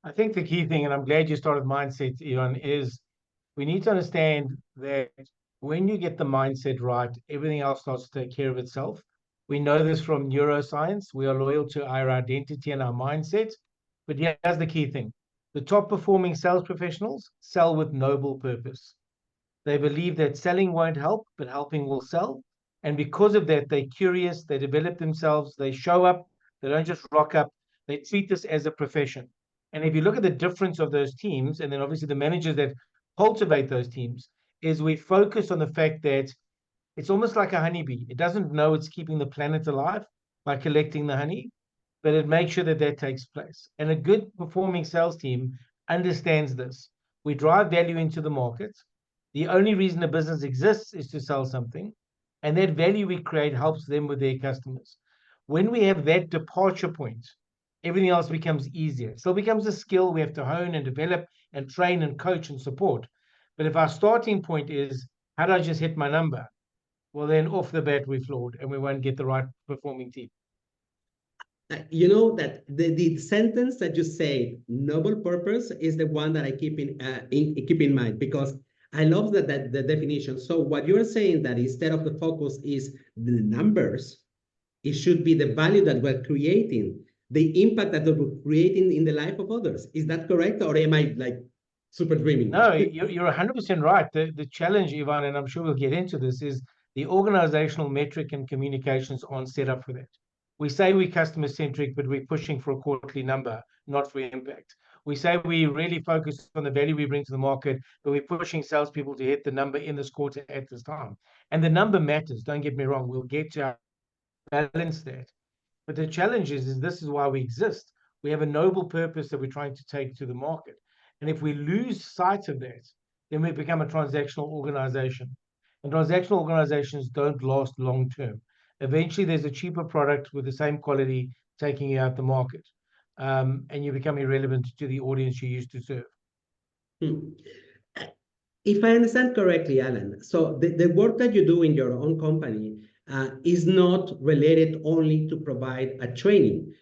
I think the key thing, and I'm glad you started mindset, Ivan, is we need to understand that when you get the mindset right, everything else starts to take care of itself. We know this from neuroscience. We are loyal to our identity and our mindset. But here's the key thing. The top performing sales professionals sell with noble purpose. They believe that selling won't help, but helping will sell. And because of that, they're curious, they develop themselves, they show up, they don't just rock up, they treat this as a profession. And if you look at the difference of those teams, and then obviously the managers that cultivate those teams, is we focus on the fact that it's almost like a honeybee. It doesn't know it's keeping the planet alive by collecting the honey, but it makes sure that that takes place. And a good performing sales team understands this. We drive value into the market. The only reason a business exists is to sell something. And that value we create helps them with their customers. When we have that departure point, everything else becomes easier. It still becomes a skill we have to hone and develop and train and coach and support. But if our starting point is, how do I just hit my number? Well, then off the bat, we're flawed and we won't get the right performing team. You know that the sentence that you say, noble purpose, is the one that I keep in mind, because I love that the definition. So what you're saying, that instead of the focus is the numbers, it should be the value that we're creating, the impact that we're creating in the life of others. Is that correct, or am I like super dreaming? No, you're 100% right. The challenge, Ivan, and I'm sure we'll get into this, is the organizational metric and communications aren't set up for that. We say we're customer centric, but we're pushing for a quarterly number, not for impact. We say we really focus on the value we bring to the market, but we're pushing salespeople to hit the number in this quarter at this time. And the number matters. Don't get me wrong. We'll get to balance that. But the challenge is this is why we exist. We have a noble purpose that we're trying to take to the market. And if we lose sight of that, then we become a transactional organization. And transactional organizations don't last long term. Eventually, there's a cheaper product with the same quality taking you out the market. And you become irrelevant to the audience you used to serve. Hmm. If I understand correctly, Alan, so the work that you do in your own company is not related only to provide a training.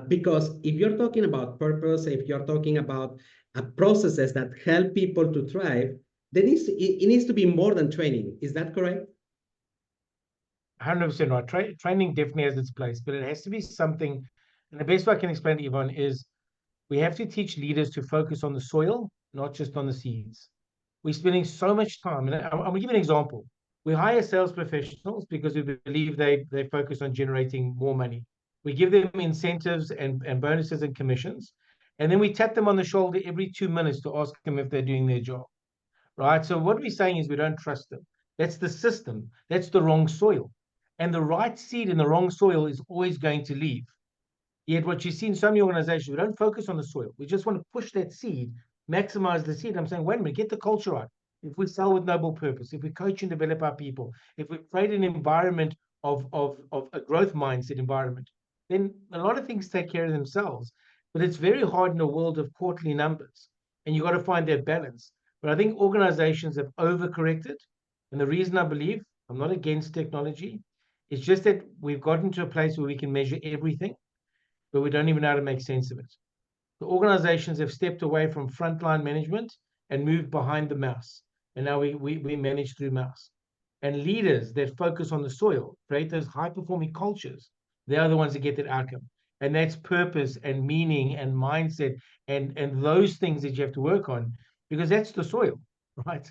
Because if you're talking about purpose, if you're talking about processes that help people to thrive, it needs to be more than training. Is that correct? 100% right. Training definitely has its place, but it has to be something. And the best way I can explain it, Yvonne, is we have to teach leaders to focus on the soil, not just on the seeds. We're spending so much time, and I'm going to give you an example. We hire sales professionals because we believe they focus on generating more money. We give them incentives and bonuses and commissions, and then we tap them on the shoulder every 2 minutes to ask them if they're doing their job, right? So what we're saying is we don't trust them. That's the system. That's the wrong soil. And the right seed in the wrong soil is always going to leave. Yet what you see in so many organizations, we don't focus on the soil. We just want to push that seed, maximize the seed. I'm saying, wait a minute, get the culture right. If we sell with noble purpose, if we coach and develop our people, if we create an environment of a growth mindset environment, then a lot of things take care of themselves. But it's very hard in a world of quarterly numbers. And you've got to find that balance. But I think organizations have overcorrected. And the reason I believe I'm not against technology, it's just that we've gotten to a place where we can measure everything, but we don't even know how to make sense of it. The organizations have stepped away from frontline management and moved behind the mouse. And now we manage through mouse. And leaders that focus on the soil, create those high performing cultures, they are the ones that get that outcome. And that's purpose and meaning and mindset and those things that you have to work on, because that's the soil, right?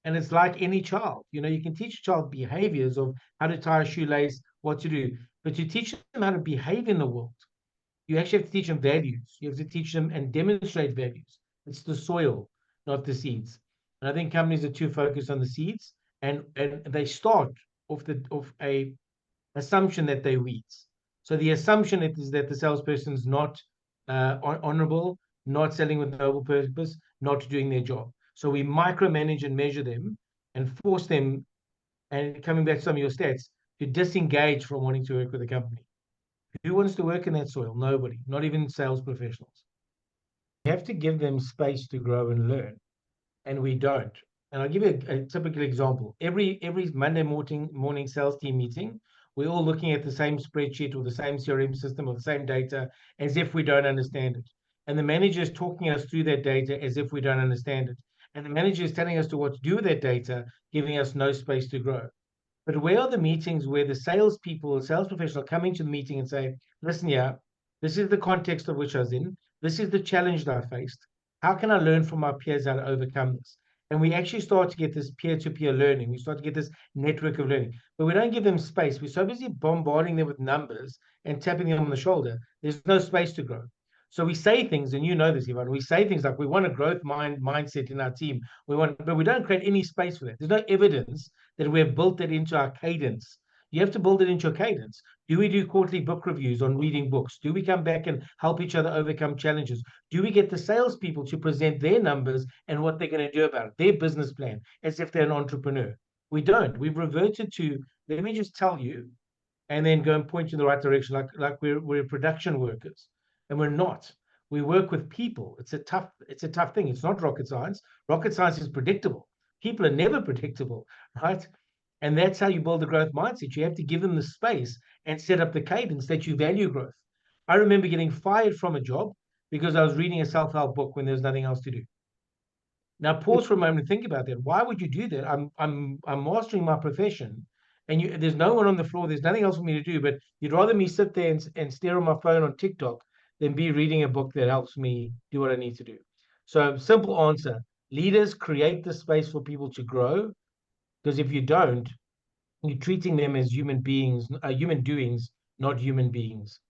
And it's like any child. You can teach a child behaviors of how to tie a shoelace, what to do, but you teach them how to behave in the world. You actually have to teach them values. You have to teach them and demonstrate values. It's the soil, not the seeds. And I think companies are too focused on the seeds, and they start off a assumption that they're weeds. So the assumption is that the salesperson's not honorable, not selling with noble purpose, not doing their job. So we micromanage and measure them and force them, and coming back to some of your stats, to disengage from wanting to work with a company. Who wants to work in that soil? Nobody, not even sales professionals. You have to give them space to grow and learn, and we don't. And I'll give you a typical example. Every Monday morning sales team meeting, we're all looking at the same spreadsheet or the same CRM system or the same data as if we don't understand it. and the manager is talking us through that data as if we don't understand it. And the manager is telling us to what to do with that data, giving us no space to grow. But where are the meetings where the salespeople, sales professional come into the meeting and say, listen, yeah, this is the context of which I was in. This is the challenge that I faced. How can I learn from my peers how to overcome this? And we actually start to get this peer-to-peer learning. We start to get this network of learning, but we don't give them space. We're so busy bombarding them with numbers and tapping them on the shoulder. There's no space to grow. So we say things, and you know this, Ivan. We say things like we want a growth mindset in our team. But we don't create any space for that. There's no evidence that we've built it into our cadence. You have to build it into a cadence. Do we do quarterly book reviews on reading books? Do we come back and help each other overcome challenges? Do we get the salespeople to present their numbers and what they're going to do about it, their business plan, as if they're an entrepreneur? We don't. We've reverted to, let me just tell you, and then go and point you in the right direction, like we're production workers, and we're not. We work with people. It's a tough thing. It's not rocket science. Rocket science is predictable. People are never predictable, right? And that's how you build a growth mindset. You have to give them the space and set up the cadence that you value growth. I remember getting fired from a job because I was reading a self-help book when there was nothing else to do. Now pause for a moment and think about that. Why would you do that? I'm mastering my profession, and there's no one on the floor. There's nothing else for me to do. But you'd rather me sit there and stare on my phone on TikTok than be reading a book that helps me do what I need to do. So simple answer: leaders create the space for people to grow. Because if you don't, you're treating them as human beings, human doings, not human beings.